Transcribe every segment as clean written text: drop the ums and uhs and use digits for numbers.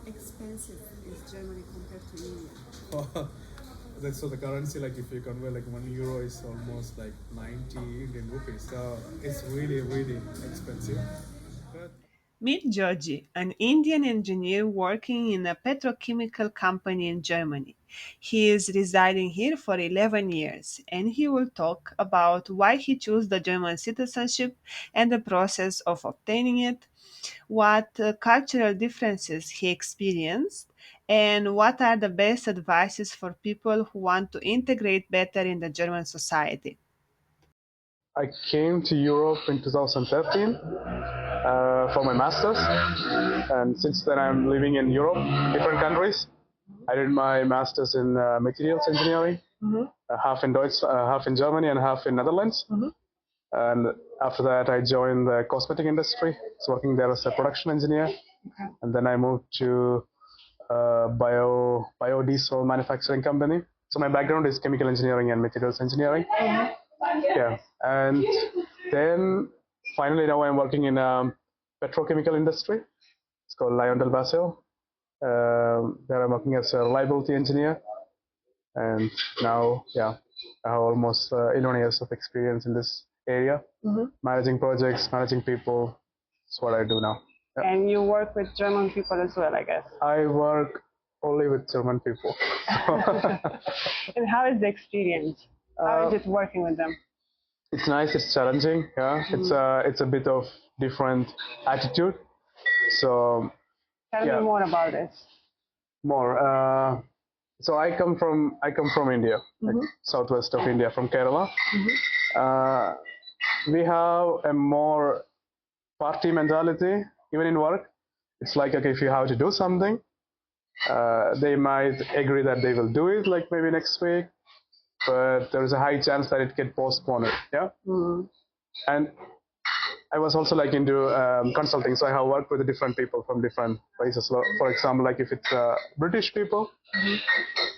expensive is Germany compared to India? That's so the currency, like if you convert like €1 is almost like 90 Indian rupees. So it's really, really expensive. But Meet Joji, an Indian engineer working in a petrochemical company in Germany. He is residing here for 11 years and he will talk about why he chose the German citizenship and the process of obtaining it, what cultural differences he experienced, and what are the best advices for people who want to integrate better in the German society. I came to Europe in 2013 for my master's, and since then I'm living in Europe, different countries. I did my master's in materials engineering, half in Deutsch, half in Germany, and half in Netherlands. And after that, I joined the cosmetic industry. I was working there as a production engineer, and then I moved to a biodiesel manufacturing company. So my background is chemical engineering and materials engineering. Yeah, and then finally now I'm working in a petrochemical industry. It's called Lion del Basil. There I'm working as a reliability engineer, and now I have almost 11 years of experience in this area, managing projects, managing people. That's what I do now. Yeah. And you work with German people as well, I guess. I work only with German people. And how is the experience? How is it working with them? It's nice. It's challenging. Yeah, it's a bit of different attitude. So Tell me more about it. More. So I come from India, like southwest of India, from Kerala. We have a more party mentality, even in work. It's like, okay, if you have to do something, they might agree that they will do it, like maybe next week, but there is a high chance that it get postponed. Yeah. And I was also like into consulting, so I have worked with different people from different places. So, for example, like if it's British people,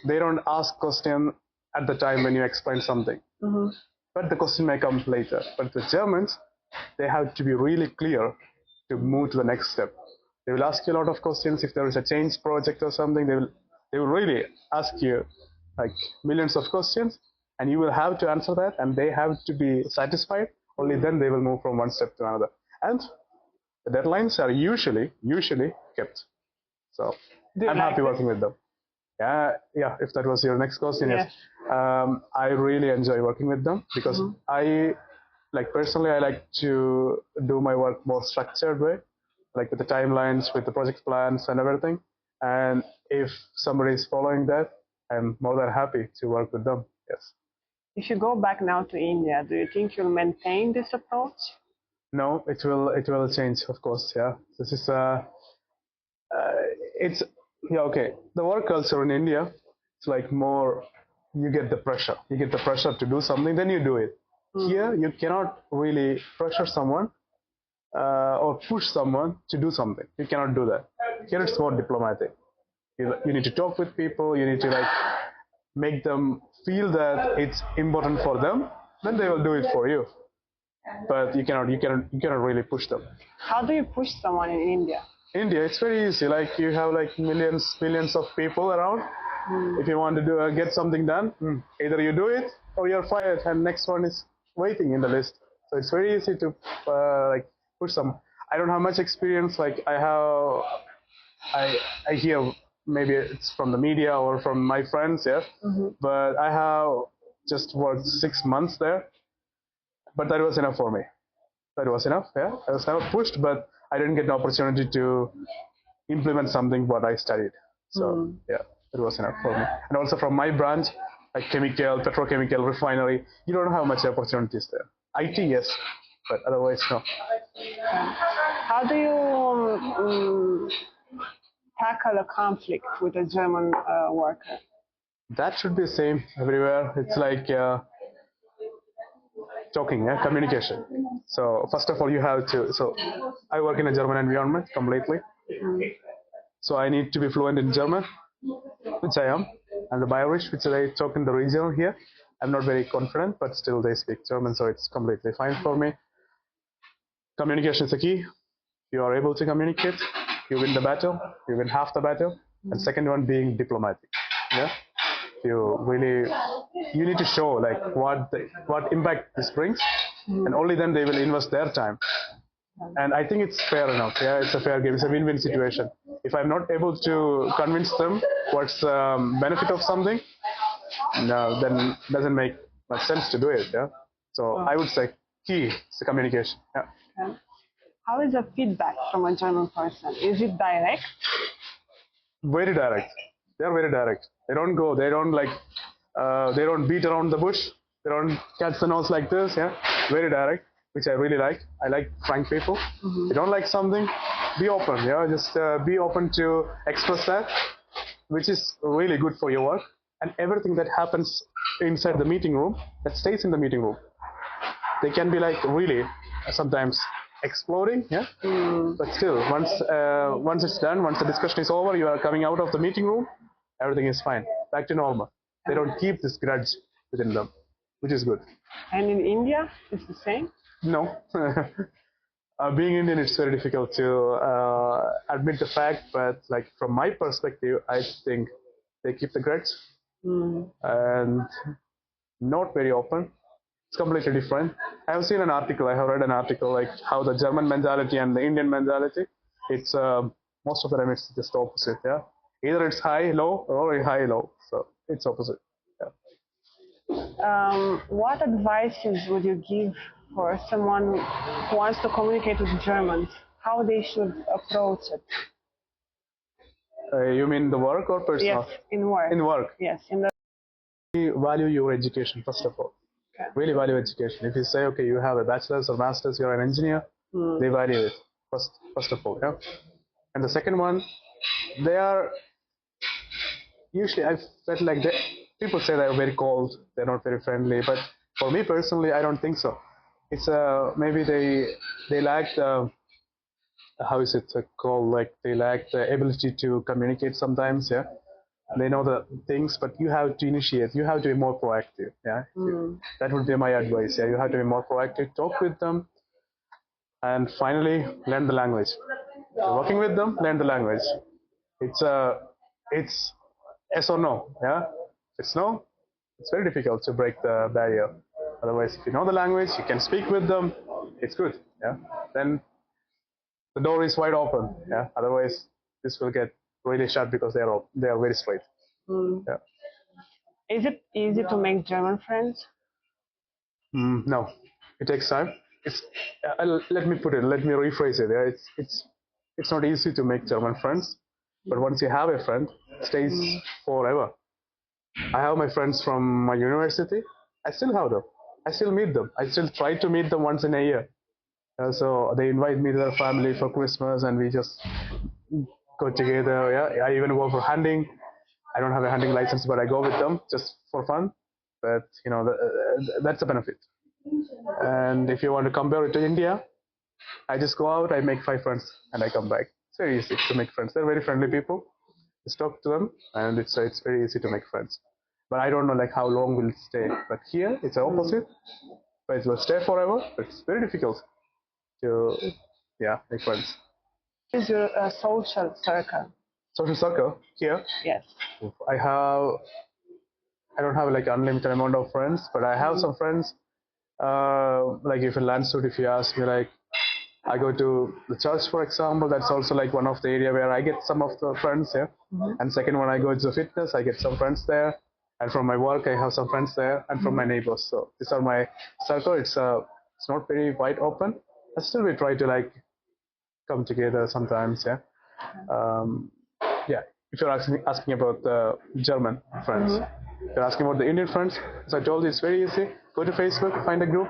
they don't ask question at the time when you explain something, but the question may come later. But the Germans, they have to be really clear to move to the next step. They will ask you a lot of questions. If there is a change project or something, they will really ask you like millions of questions, and you will have to answer that, and they have to be satisfied. Only then they will move from one step to another. And the deadlines are usually kept. So I'm happy working with them. Yeah. If that was your next question, yes. I really enjoy working with them because I personally I like to do my work more structured way, like with the timelines, with the project plans and everything. And if somebody is following that, I'm more than happy to work with them. Yes. If you go back now to India, do you think you'll maintain this approach? No, it will change, of course. Yeah, this is it's okay. The work culture in India, it's like more. You get the pressure. You get the pressure to do something, then you do it. Here, you cannot really pressure someone or push someone to do something. You cannot do that. Here, it's more diplomatic. You need to talk with people. You need to like make them feel that it's important for them. Then they will do it for you. But you cannot really push them. How do you push someone in India? India, it's very easy. Like you have like millions of people around. If you want to get something done, either you do it or you're fired, and next one is waiting in the list. So it's very easy to like push some. I don't have much experience. Like I hear maybe it's from the media or from my friends, yeah. But I have just worked 6 months there. But that was enough for me. That was enough. Yeah, I was never pushed, but I didn't get an opportunity to implement something what I studied. So yeah, it was enough for me. And also from my branch, like chemical, petrochemical, refinery, you don't have much opportunities there. IT, yes, but otherwise no. How do you tackle a conflict with a German worker? That should be the same everywhere. It's like talking, communication. So first of all, you have to. So I work in a German environment completely. So I need to be fluent in German, which I am, and the Bayerisch, which I talk in the region here. I'm not very confident, but still they speak German, so it's completely fine for me. Communication is the key. You are able to communicate. you win the battle, you win half the battle. And second one being diplomatic. Yeah, you need to show like what impact this brings, and only then they will invest their time. And I think it's fair enough. Yeah, it's a fair game. It's a win-win situation. If I'm not able to convince them what's the benefit of something, no, then it doesn't make much sense to do it. Yeah. So I would say key is the communication. Yeah. Okay. How is the feedback from a German person? Is it direct? Very direct. They're very direct. They don't go. They don't they don't beat around the bush. They don't catch the nose like this. Yeah. Very direct, which I really like. I like frank people. If you don't like something, be open. Yeah. Just be open to express that, which is really good for your work. And everything that happens inside the meeting room, that stays in the meeting room. They can be like really sometimes exploding, yeah. But still, once it's done, once the discussion is over, you are coming out of the meeting room, everything is fine, back to normal. They don't keep this grudge within them, which is good. And in India, it's the same? No. Being Indian, it's very difficult to admit the fact, but like from my perspective, I think they keep the grudge and not very open. It's completely different. I have seen an article, I have read an article like how the German mentality and the Indian mentality, it's most of the time it's just opposite. Yeah, either it's high low or high low, so it's opposite. Yeah. What advices would you give for someone who wants to communicate with Germans? How they should approach it? You mean the work or personal? Yes, in work. In work. Yes, in the. Value your education first of all. Okay. Really value education. If you say, okay, you have a bachelor's or master's, you're an engineer, they value it first of all. Yeah. And the second one, they are usually, I felt like people say they're very cold, they're not very friendly, but for me personally, I don't think so. It's maybe they lack the, how is it called, like they lack the ability to communicate sometimes. Yeah. They know the things, but you have to initiate. You have to be more proactive. Yeah, that would be my advice. Yeah, you have to be more proactive. Talk with them, and finally learn the language. If you're working with them, learn the language. It's yes or no. Yeah, if it's no, it's very difficult to break the barrier. Otherwise, if you know the language, you can speak with them. It's good. Yeah, then the door is wide open. Yeah, otherwise this will get really shut because they are very straight. Yeah. Is it easy to make German friends? No, it takes time. Let me rephrase it. Yeah? It's not easy to make German friends, but once you have a friend, it stays forever. I have my friends from my university. I still have them. I still meet them. I still try to meet them once in a year. So they invite me to their family for Christmas, and we just go together. Yeah, I even go for hunting. I don't have a hunting license, but I go with them just for fun. But you know, that's a benefit. And if you want to compare it to India, I just go out, I make 5 friends, and I come back. It's very easy to make friends. They're very friendly people. Just talk to them, and it's very easy to make friends. But I don't know like how long will it stay. But here it's the opposite. But it will stay forever. But it's very difficult to make friends. What is your social circle? Social circle here? Yes. I don't have like unlimited amount of friends, but I have some friends. Like if in Landshut, if you ask me, like I go to the church, for example, that's also like one of the area where I get some of the friends here. And second one, I go to the fitness, I get some friends there. And from my work, I have some friends there, and from my neighbors. So these are my circle. It's not very wide open, but still we try to like come together sometimes. Yeah. If you're asking about the German friends, if you're asking about the Indian friends, as I told you, it's very easy. Go to Facebook, find a group,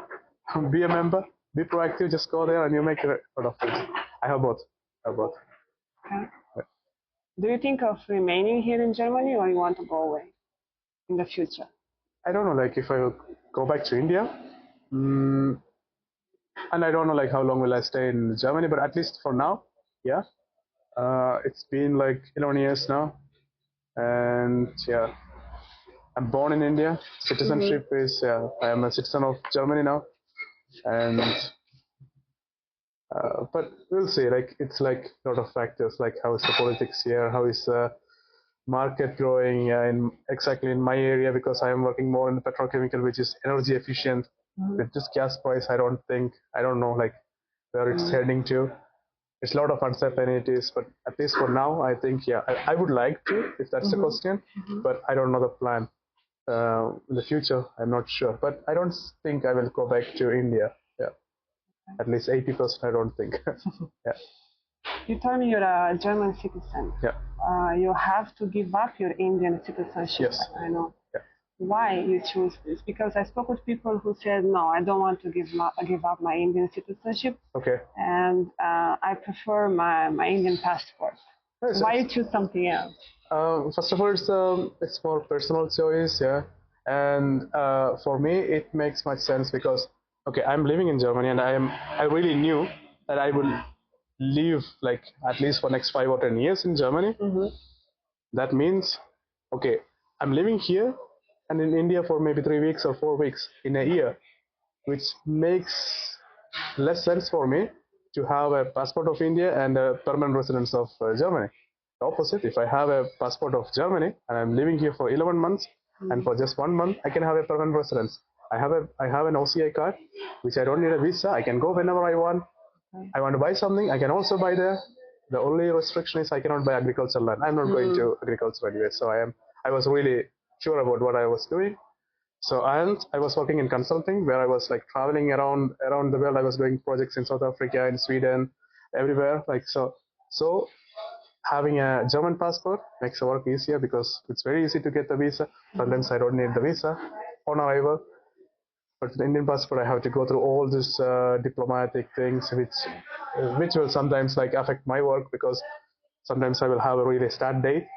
be a member, be proactive, just go there and you make a lot of friends. I have both. Okay. Yeah. Do you think of remaining here in Germany, or you want to go away in the future? I don't know, like if I will go back to India, and I don't know like how long will I stay in Germany, but at least for now, yeah. It's been like 11 years now, and yeah, I'm born in India. Citizenship is I am a citizen of Germany now, and But we'll see. Like it's like a lot of factors, like how is the politics here, how is the market growing in exactly in my area, because I am working more in the petrochemical, which is energy efficient. With this gas price, I don't know like where it's heading to. It's a lot of uncertainties, but at least for now, I think yeah, I would like to, if that's the question, but I don't know the plan. In the future, I'm not sure, but I don't think I will go back to India. Yeah, at least 80%. I don't think. Yeah, You told me you're a German citizen. yeah, You have to give up your Indian citizenship. yes, I know. yeah. Why you choose this? Because I spoke with people who said, no, I don't want to give up my Indian citizenship, Okay. and I prefer my Indian passport. Yes, Why yes. you choose something else? First of all, it's more personal choice, yeah. And for me, it makes much sense because okay, I'm living in Germany, and I really knew that I would live like at least for next 5 or 10 years in Germany. That means okay, I'm living here and in India for maybe 3 weeks or 4 weeks in a year, which makes less sense for me to have a passport of India and a permanent residence of Germany. The opposite, if I have a passport of Germany and I'm living here for 11 months, and for just 1 month I can have a permanent residence. I have an OCI card, which I don't need a visa. I can go whenever I want. I want to buy something, I can also buy there. The only restriction is I cannot buy agricultural land. I'm not going to agriculture anyway, so I was really sure about what I was doing. So and I was working in consulting where I was like traveling around the world. I was doing projects in South Africa, in Sweden, everywhere. Like so having a German passport makes the work easier because it's very easy to get the visa. Sometimes I don't need the visa on arrival. But the Indian passport, I have to go through all these diplomatic things, which will sometimes like affect my work because sometimes I will have a really start date,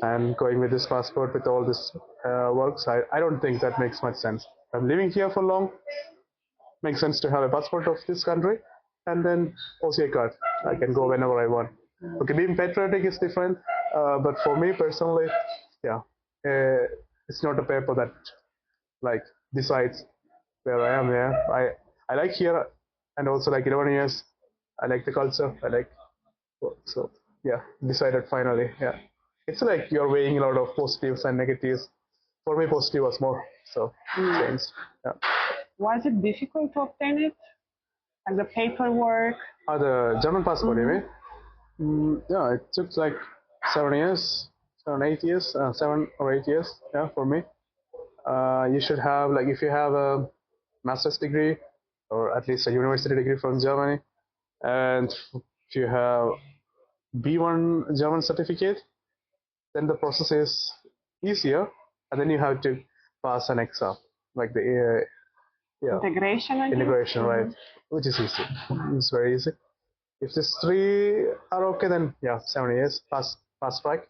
and going with this passport with all this works, I don't think that makes much sense. I'm living here for long, makes sense to have a passport of this country, and then OCA card. I can go whenever I want. Okay, being patriotic is different, but for me personally, yeah, it's not a paper that like decides where I am. Yeah, I like here, and also like 11 years. I like the culture. I like so yeah. Decided finally. Yeah, it's like you're weighing a lot of positives and negatives. For me, positive was more so changed. Yeah. Was it difficult to obtain it? Like the paperwork? The German passport, you mean? Yeah, it took like 7 years, 7, 8 years, 7 or 8 years. Yeah, for me. You should have like if you have a master's degree or at least a university degree from Germany, and if you have B1 German certificate, then the process is easier, and then you have to pass an exam like the yeah Integration, I guess? integration, right? Which is easy. It's very easy. If these three are okay, then yeah, 7 years fast track.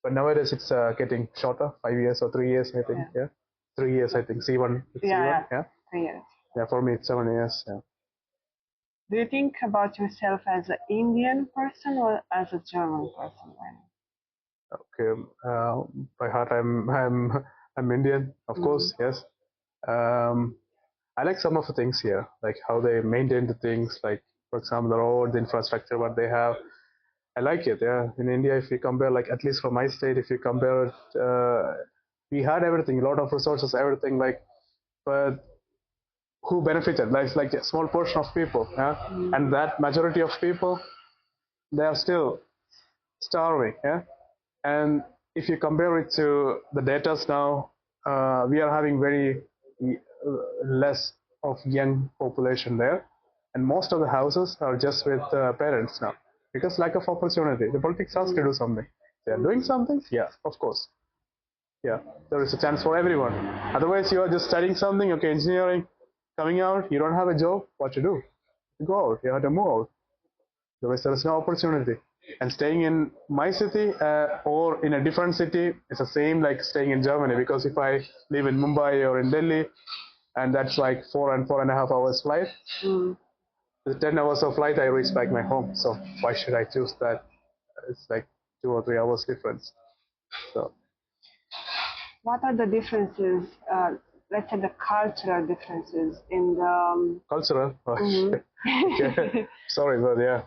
But nowadays it's getting shorter, 5 years or 3 years, I think. Yeah, 3 years, I think. C1, it's Yeah, C1. Yeah, 3 years. yeah. For me, it's 7 years. Yeah. Do you think about yourself as an Indian person or as a German person? Okay. By heart, I'm Indian, of course. Yes. Um, I like some of the things here, like how they maintain the things, like for example, the road, the infrastructure, what they have. I like it. Yeah. In India, if you compare, like at least for my state, if you compare it, we had everything, a lot of resources, everything. Like, but who benefited? Like, it's like a small portion of people, yeah? And that majority of people, they are still starving. Yeah. And if you compare it to the data now, we are having very less of young population there, and most of the houses are just with parents now because lack of opportunity. The politics has to do something. They are doing something, yeah, of course, yeah. There is a chance for everyone. Otherwise, you are just studying something, okay, engineering, coming out, you don't have a job. What to do? You go out. You have to move out. Otherwise, there is no opportunity. And staying in my city or in a different city is the same like staying in Germany, because if I live in Mumbai or in Delhi, and that's like 4 and 4.5 hours flight, with 10 hours of flight, I reach back my home. So why should I choose that? It's like 2 or 3 hours difference. So What are the differences let's say, the cultural differences in the Cultural. Oh, Mhm. okay. Sorry, but yeah.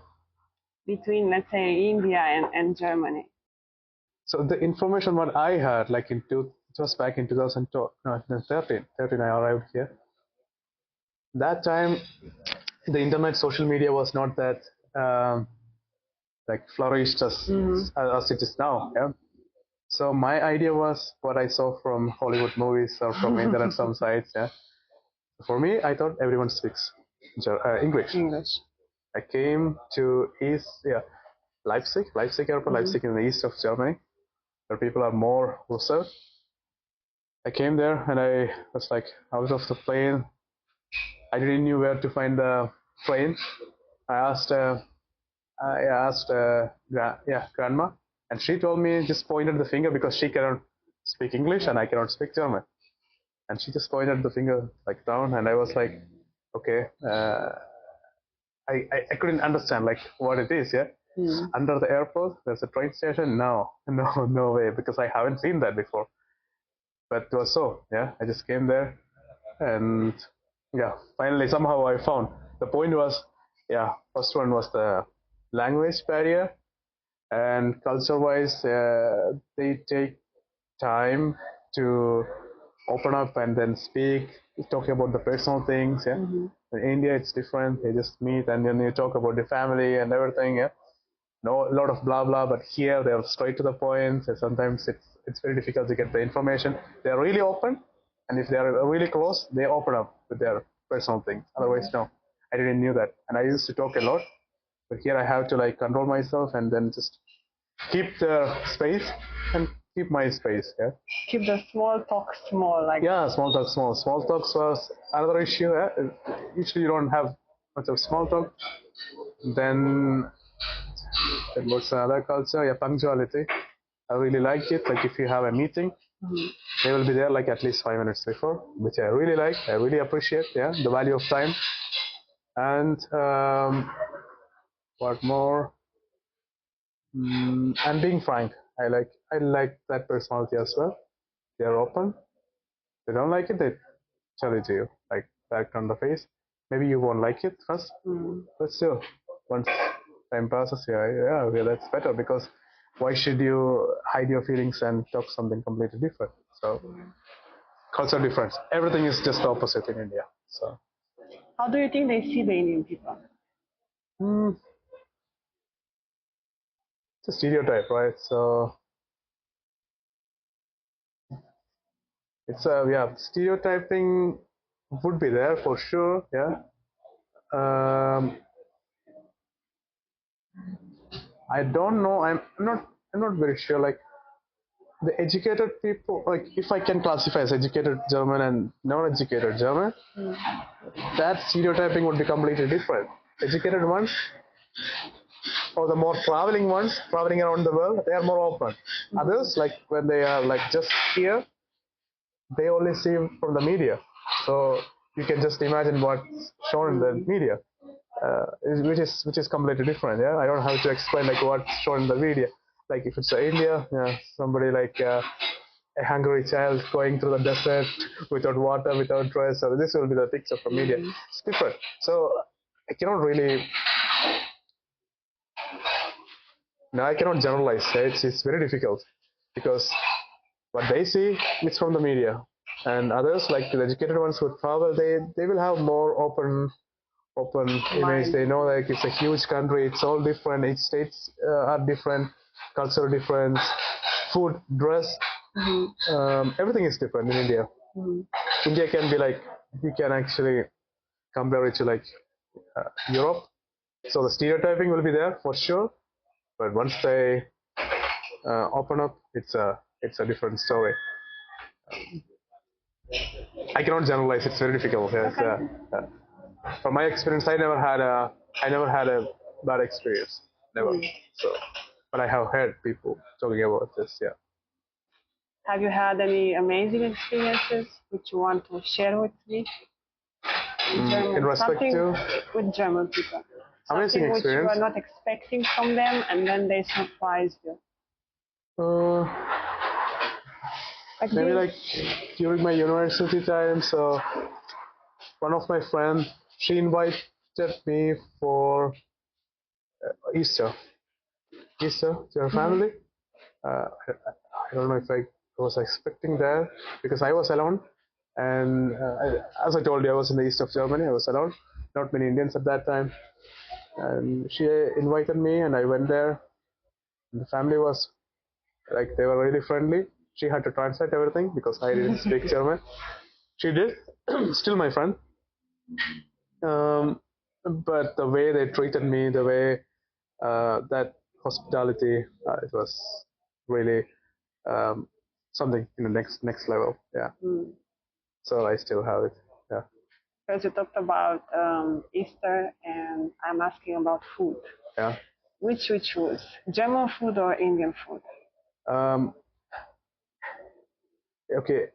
between, let's say, India and Germany? So the information what I had, like it was back in 2012, no, 13 I arrived here. That time, the internet, social media was not that like flourished as it is now. Yeah. So my idea was what I saw from Hollywood movies or from internet some sites. Yeah. For me, I thought everyone speaks English. English. I came to Leipzig airport, Leipzig in the east of Germany, where people are more reserved. I came there and I was like out of the plane. I didn't know where to find the plane. I asked grandma, and she told me, just pointed the finger because she cannot speak English and I cannot speak German, and she just pointed the finger like down, and I was like, okay, I couldn't understand like what it is. Yeah, under the airport there's a train station. No, no way, because I haven't seen that before. But it was so, yeah, I just came there, and yeah, finally somehow I found. The point was, yeah, first one was the language barrier, and culture wise they take time to open up and then speak, talking about the personal things. Yeah, in India it's different. They just meet and then you talk about the family and everything. Yeah, no, a lot of blah blah, but here they're straight to the point. So sometimes it's very difficult to get the information. They're really open, and if they're really close, they open up with their personal things. Otherwise, no. I didn't knew that, and I used to talk a lot, but here I have to like control myself and then just keep the space and keep my space. Yeah. Keep the small talk small, like Yeah, small talk, small. Small talks was another issue. Usually you don't have much of small talk. Then what's another culture? Yeah, punctuality. I really like it. Like if you have a meeting, they will be there like at least 5 minutes before, which I really like. I really appreciate. Yeah, the value of time. And what more? And being frank. I like that personality as well. They are open. They don't like it, they tell it to you, like back on the face. Maybe you won't like it first, but still, once time passes, yeah, that's better, because why should you hide your feelings and talk something completely different? So, culture difference. Everything is just the opposite in India. So, how do you think they see the Indian people? it's a stereotype, right? So, it's a stereotyping would be there for sure. Yeah. I don't know. I'm not very sure. Like the educated people, like if I can classify as educated German and non-educated German, that stereotyping would be completely different. Educated ones, or the more traveling ones, traveling around the world, they are more open. Others, like when they are like just here, they only see from the media. So you can just imagine what's shown in the media, which is completely different. Yeah, I don't have to explain like what's shown in the media. Like if it's India, yeah, somebody like a hungry child going through the desert without water, without dress. So this will be the picture from media. It's different. So I cannot really. No, I cannot generalize. It's very difficult, because what they see is from the media, and others like the educated ones who travel, they will have more open image. They know like it's a huge country. It's all different. Each states are different, cultural difference, food, dress, everything is different in India. India can be like, you can actually compare it to like Europe. So the stereotyping will be there for sure, but once they open up, it's a different story. I cannot generalize. It's very difficult. From my experience, I never had a bad experience. Never. So, but I have heard people talking about this. Yeah. Have you had any amazing experiences which you want to share with me? In respect to with German people. amazing Something which you experience. are not expecting from them, and then they surprise you. Maybe like during my university time. So one of my friends, she invited me for Easter. Easter to her family. I don't know if I was expecting that because I was alone. And as I told you, I was in the east of Germany. I was alone, not many Indians at that time. And she invited me, and I went there. And the family was like, they were really friendly. She had to translate everything because I didn't speak German. She did, still my friend. But the way they treated me, the way that hospitality, it was really something in the next level. Yeah. So I still have it. Yeah. Because you talked about Easter, and I'm asking about food. Yeah. Which we choose, German food or Indian food? Okay.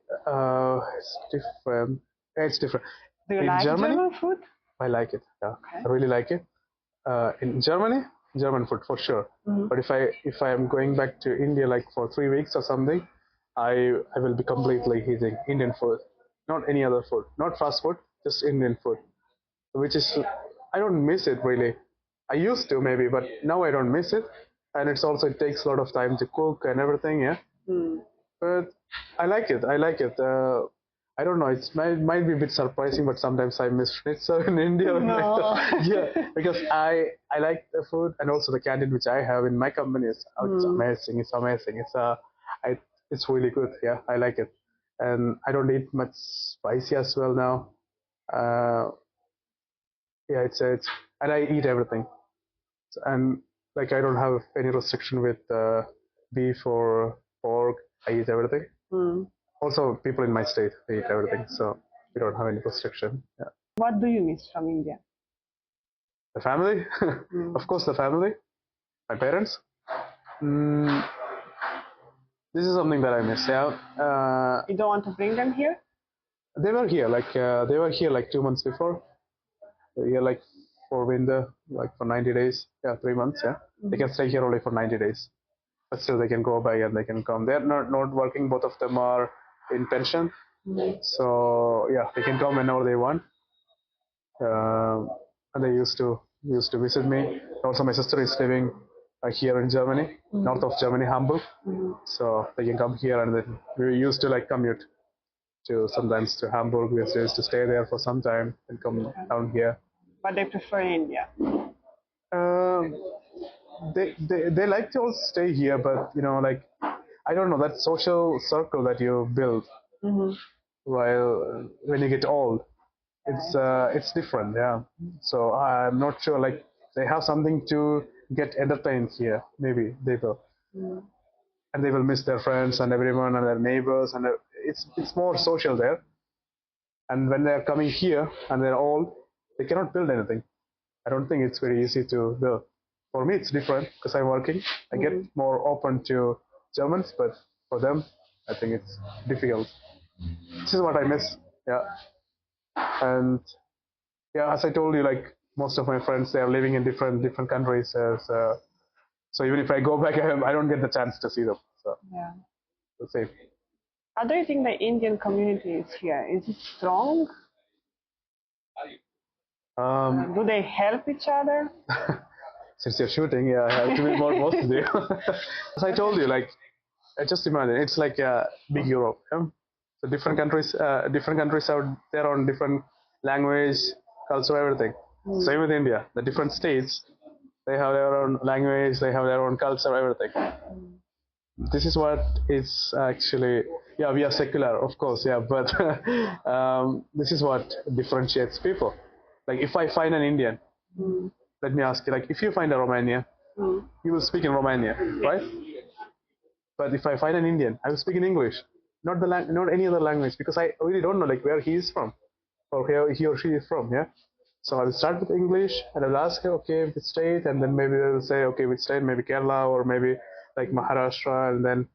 It's different. It's different. Do you In like Germany, German food? I like it. Yeah. Okay. I really like it. In Germany, German food for sure. But if I am going back to India like for 3 weeks or something, I will be completely eating Indian food, not any other food, not fast food, just Indian food, which is I don't miss it really. I used to maybe, but now I don't miss it, and it's also it takes a lot of time to cook and everything. Yeah. But I like it. I like it. I don't know. It might be a bit surprising, but sometimes I miss schnitzel in India. No. Yeah, because I like the food and also the canteen which I have in my company. It's amazing. It's amazing. It's really good. Yeah, I like it, and I don't eat much spicy as well now. Yeah, it's and I eat everything, and like I don't have any restriction with beef or pork. I eat everything. Also, people in my state, they eat everything, so we don't have any restriction. Yeah. What do you miss from India? The family, of course, the family, my parents. Mm, this is something that I miss. Yeah. You don't want to bring them here? They were here, they were here like 2 months before. They were here like for winter, like for 90 days. Yeah, 3 months. Yeah, they can stay here only for 90 days, but still they can go back and they can come. They're not working. Both of them are in pension, so yeah, they can come whenever they want. And they used to visit me. Also, my sister is living here in Germany, north of Germany, Hamburg. So they can come here, and then we used to like commute to sometimes to Hamburg. We used to stay there for some time and come down here. But they prefer India. They like to also stay here, but like I don't know that social circle that you build while when you get old. It's different, yeah. So I'm not sure. Like they have something to get entertained here. Maybe they will, and they will miss their friends and everyone and their neighbors, and it's more social there. And when they're coming here and they're old, they cannot build anything. I don't think it's very easy to build. For me, it's different because I'm working. I get more open to Germans, but for them, I think it's difficult. This is what I miss. Yeah, and yeah, as I told you, like most of my friends, they are living in different countries. So even if I go back, I don't get the chance to see them. So Yeah. the same. How do you think the Indian community is here? Is it strong? Do they help each other? Since you're shooting, yeah, I have to be more positive. As I told you, like just imagine it's like a big Europe. Yeah? So different countries out there on different language, culture, everything. Same with India. The different states, they have their own language, they have their own culture, everything. This is what is actually, yeah, we are secular, of course, yeah, but this is what differentiates people. Like if I find an Indian, let me ask you, like if you find a Romanian, you will speak in Romania, right? But if I find an Indian, I will speak in English, not any other language, because I really don't know like where he is from, or where he or she is from. Yeah. So I will start with English, and I will ask her, okay, which state, and then maybe they will say, okay, which state, maybe Kerala or maybe like Maharashtra, and then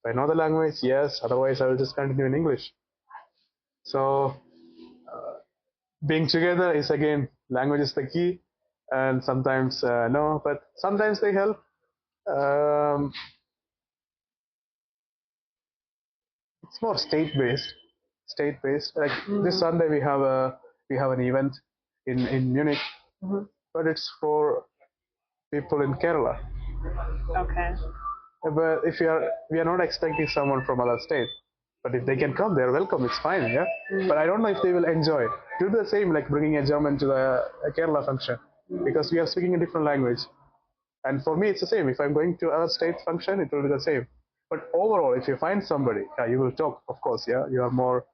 if I know the language, yes. Otherwise, I will just continue in English. So being together is again language is the key, and sometimes no, but sometimes they help. it's more state based. Like this Sunday we have an event in Munich, but it's for people in Kerala. Okay. But if we are not expecting someone from other state, but if they can come, they're welcome. It's fine, yeah. But I don't know if they will enjoy. Do the same, like bringing a German to a Kerala function, because we are speaking a different language. And for me, it's the same. If I'm going to other state function, it will be the same. But overall, if you find somebody, yeah, you will talk, of course, yeah. You are more,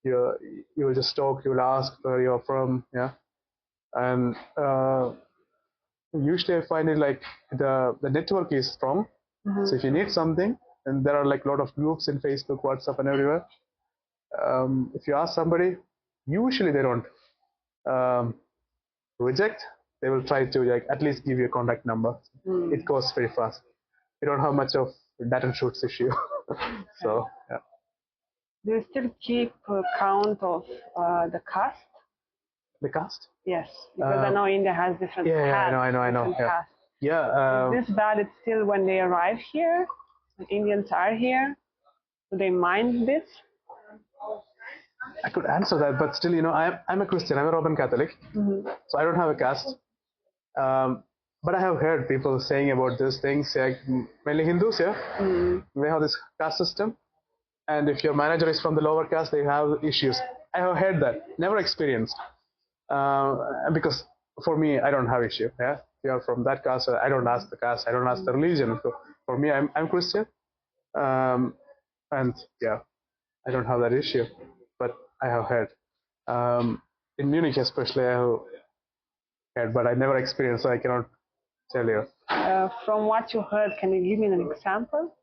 you will just talk. You will ask where you're from, yeah. And usually I find it like the network is strong. So if you need something, and there are like a lot of groups in Facebook, WhatsApp, and everywhere. If you ask somebody, usually they don't reject. They will try to like at least give you a contact number. It goes very fast. You don't have much of data shoots issue. So yeah. Do you still keep count of the caste? The caste? Yes, because I know India has different castes. I know. different Yeah. castes. Yeah. Is this valid still when they arrive here? When Indians are here? Do they mind this? I could answer that, but still, I'm a Christian. I'm a Roman Catholic, so I don't have a caste. But I have heard people saying about these things, like mainly Hindus, yeah. They have this caste system, and if your manager is from the lower caste, they have issues. I have heard that, never experienced, because for me, I don't have issue. Yeah, if you are from that caste, I don't ask the caste, I don't ask the religion. So for me, I'm Christian, and yeah, I don't have that issue. But I have heard in Munich, especially, I have heard, but I never experienced, so I cannot tell you. From what you heard, can you give me an example?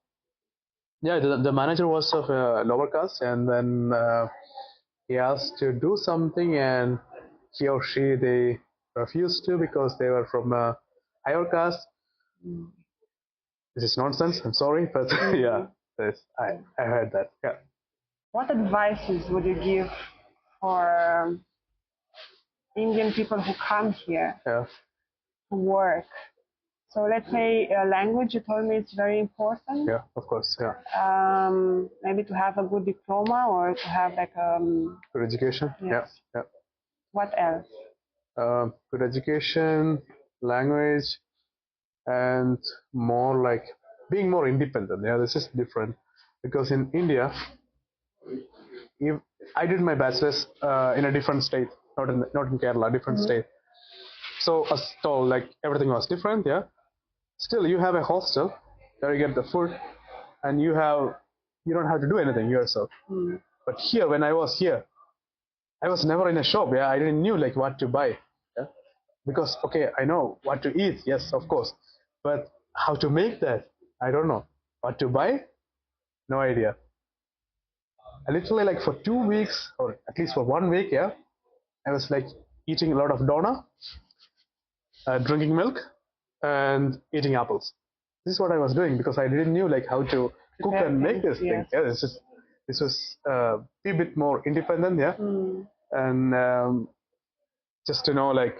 Yeah, the manager was of a lower caste, and then he asked to do something, and he or she they refused to because they were from a higher caste. This is nonsense. I'm sorry, but yeah, I heard that. Yeah. What advices would you give for Indian people who come here Yeah. to work? So let's say language, you told me it's very important. Yeah, of course. Yeah. Maybe to have a good diploma or to have like Good education. Yes. Yeah. What else? Good education, language, and more like being more independent. Yeah, this is different because in India, if I did my bachelor's in a different state, not in Kerala, different state. So as told, like everything was different. Yeah. Still, you have a hostel where you get the food, and you don't have to do anything yourself. But here, when I was here, I was never in a shop. Yeah, I didn't knew like what to buy. Yeah? Because okay, I know what to eat. Yes, of course, but how to make that, I don't know. What to buy, no idea. I literally like for 2 weeks, or at least for 1 week, yeah, I was like eating a lot of dona, drinking milk, and eating apples. This is what I was doing because I didn't knew like how to cook and make this thing. Yeah, this was a bit more independent, yeah, and just to know like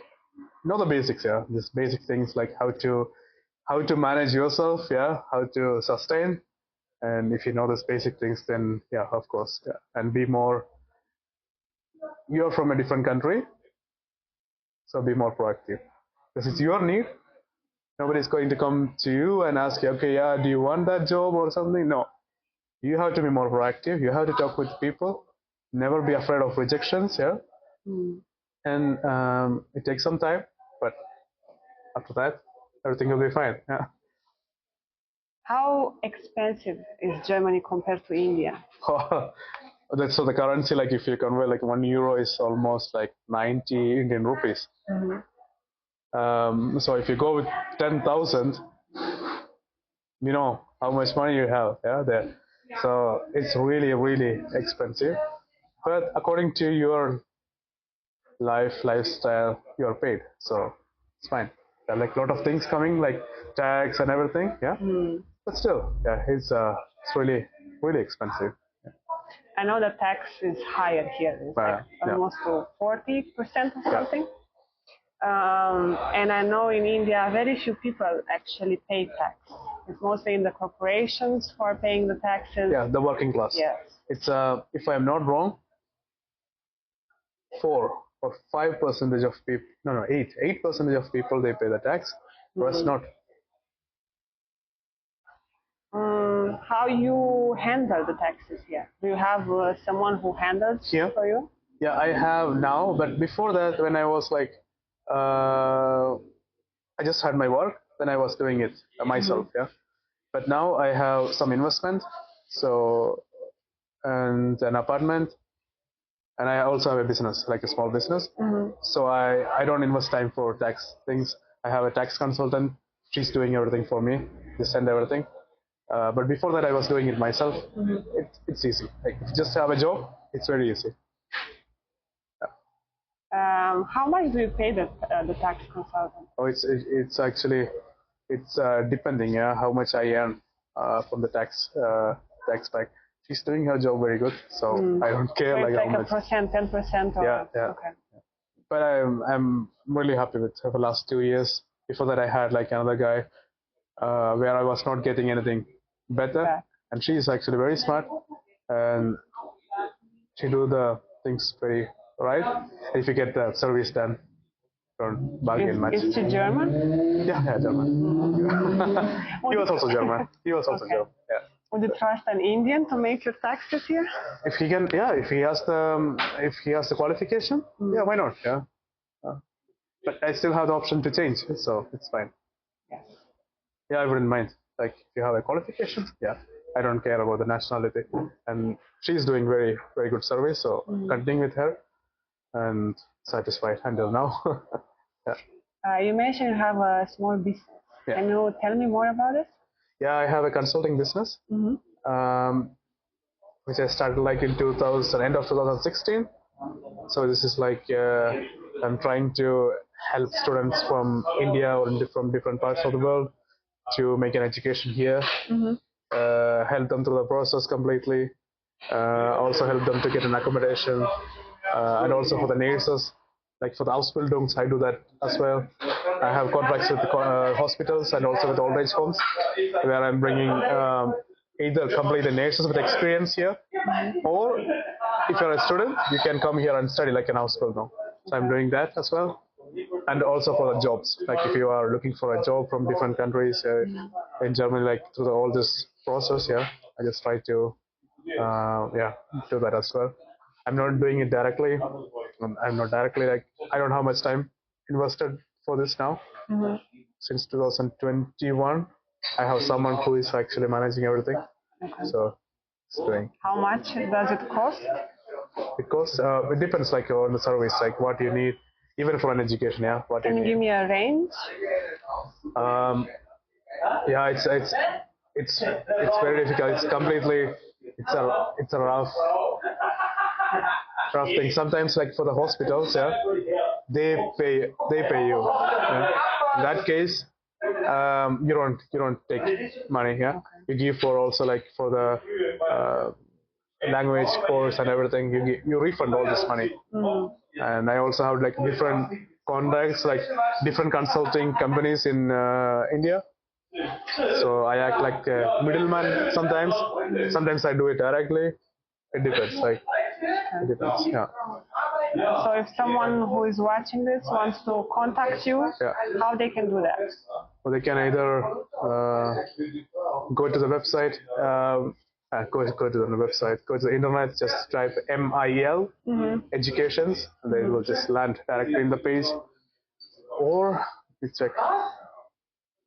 the basics, yeah, just basic things like how to manage yourself, yeah, how to sustain, and if you know these basic things, then yeah, of course, yeah, and be more. You're from a different country, so be more proactive because it's your need. Nobody's going to come to you and ask you, okay, yeah, do you want that job or something? No. You have to be more proactive. You have to talk with people. Never be afraid of rejections, yeah? And it takes some time, but after that, everything will be fine, yeah. How expensive is Germany compared to India? So the currency, like if you convert like €1 is almost like 90 Indian rupees. So if you go with 10,000, you know how much money you have, yeah, there. So it's really, really expensive. But according to your lifestyle, you're paid. So it's fine. There are like a lot of things coming, like tax and everything, yeah. But still, yeah, it's really, really expensive. I know the tax is higher here. It's like almost to 40% or something. And I know in India, very few people actually pay tax. It's mostly in the corporations who are paying the taxes. Yeah, the working class. Yes. It's if I'm not wrong, 4 or 5% of people. No, 8% of people they pay the tax. Rest not. How you handle the taxes here? Do you have someone who handles Here? for you? Yeah, I have now, but before that, when I was like, I just had my work, then I was doing it myself. Yeah, but now I have some investment, so and an apartment, and I also have a business, like a small business. So I don't invest time for tax things. I have a tax consultant. She's doing everything for me. They send everything. But before that, I was doing it myself. It's easy. Like if you just have a job, it's very easy. How much do you pay the tax consultant? Oh, it's actually depending, yeah, how much I earn from the tax pack. She's doing her job very good, so I don't care So like it's how like much. a percent, 10%? Or, Yeah. Okay. But I'm really happy with her for the last 2 years. Before that, I had like another guy where I was not getting anything better, Okay. and she is actually very smart, and she do the things very right. And if you get the service done, don't bargain much. Is she German? Yeah, German. He was also German. He was also Okay. German. Yeah. Would you trust an Indian to make your taxes here? If he can, yeah. If he has the qualification, yeah, why not? Yeah. But I still have the option to change, so it's fine. Yes. Yeah, I wouldn't mind. Like if you have a qualification, yeah. I don't care about the nationality, and she's doing very, very good service. So continuing with her, and satisfied until now. Yeah. You mentioned you have a small business. Yeah. Can you tell me more about it? Yeah, I have a consulting business, which I started like in end of 2016. So this is like I'm trying to help students from India or from different parts of the world to make an education here, help them through the process completely, also help them to get an accommodation, and also for the nurses, like for the Ausbildungs, I do that as well. I have contracts with hospitals and also with old age homes, where I'm bringing either completely nurses with experience here, or if you're a student, you can come here and study like an Ausbildung. So I'm doing that as well. And also for the jobs, like if you are looking for a job from different countries in Germany, like through all this process, yeah, I just try to do that as well. I'm not doing it directly. I'm not directly like I don't have much time invested for this now. Since 2021, I have someone who is actually managing everything. So it's doing. How much does it cost? Because it depends like on the service, like what you need, even for an education. Yeah, what Can you you give need. me a range? Yeah, it's very difficult. It's completely it's a rough thing. Sometimes like for the hospitals, yeah, they pay you. Yeah. In that case, you don't take money. Yeah, you give for also like for the language course and everything. You refund all this money. And I also have like different contacts, like different consulting companies in India. So I act like a middleman sometimes. Sometimes I do it directly. It depends. It depends. Yeah. So if someone who is watching this wants to contact you, how they can do that? Well, they can either go to the website. Go to the website. Go to the internet. Just type MIL educations, and they will just land directly in the page. Or you check.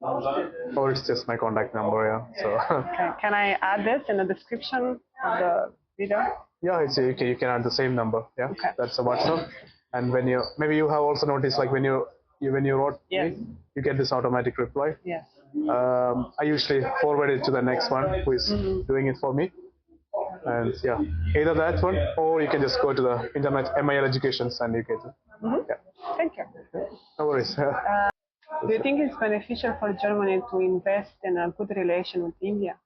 Or it's just my contact number. Yeah. So. Okay. Can I add this in the description of the video? Yeah, it's okay. You can add the same number. Yeah, Okay. That's a WhatsApp. And when maybe you have also noticed like when you wrote Yes. me, you get this automatic reply. Yes. I usually forward it to the next one who is doing it for me. And yeah, either that one or you can just go to the internet MIL educations and you get it. Yeah. Thank you. No worries. Do you think it's beneficial for Germany to invest in a good relation with India?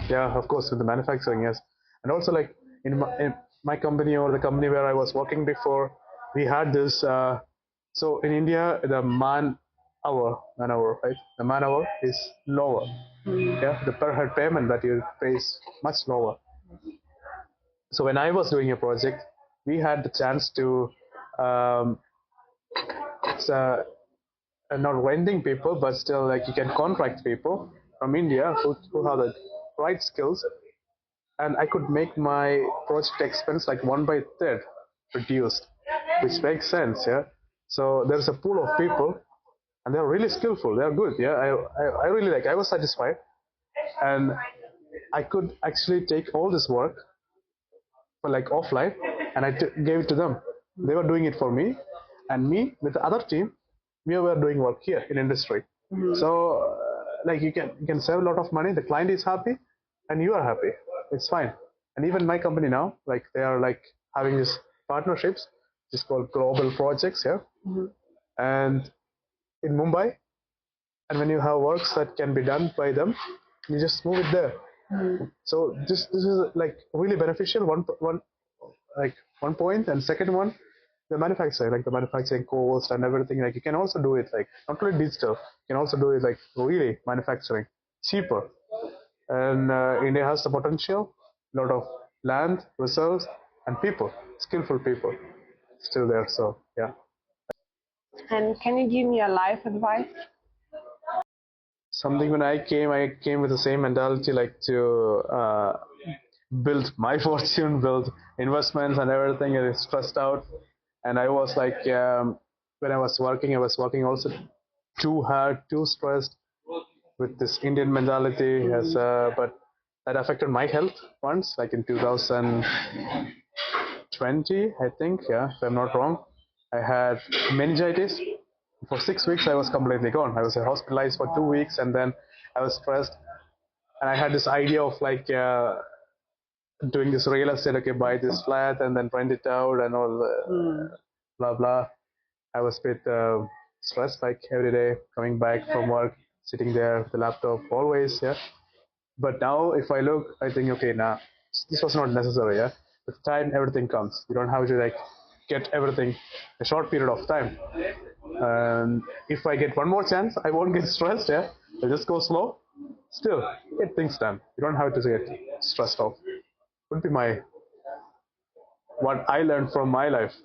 Yeah, of course, with the manufacturing, yes. And also like in my company or the company where I was working before, we had this. So in India, the man hour, right? The man hour is lower. Yeah, the per head payment that you pay is much lower. So when I was doing a project, we had the chance to it's not renting people, but still like you can contract people from India who have the right skills, and I could make my project expense like 1/3 reduced, which makes sense. Yeah. So there's a pool of people, and they're really skillful. They're good. Yeah. I really like. I was satisfied, and I could actually take all this work for like offline, and gave it to them. They were doing it for me, and me with the other team, we were doing work here in industry. So like you can save a lot of money. The client is happy, and you are happy. It's fine. And even my company now, like they are like having these partnerships. It's called global projects here, and in Mumbai. And when you have works that can be done by them, you just move it there. So this is like really beneficial. One point, and second one, the manufacturing, like the manufacturing cost and everything. Like you can also do it like not only digital, you can also do it like really manufacturing cheaper. And India has the potential, a lot of land, reserves, and people, skillful people, still there. So yeah. And can you give me a life advice? Something when I came with the same mentality, like to build my fortune, build investments and everything. I was stressed out, and I was like, when I was working also too hard, too stressed with this Indian mentality. But that affected my health once, like in 2020, I think. Yeah, if I'm not wrong, I had meningitis. For 6 weeks, I was completely gone. I was hospitalized for 2 weeks, and then I was stressed. And I had this idea of like doing this real estate. Okay, buy this flat and then rent it out and all blah blah. I was a bit stressed, like every day coming back from work, sitting there with the laptop always. Yeah. But now, if I look, I think okay, nah, this was not necessary. Yeah. With time, everything comes. You don't have to like get everything a short period of time. And if I get one more chance, I won't get stressed. Yeah, I'll just go slow. Still, get things done. You don't have to get stressed out. Would be my what I learned from my life.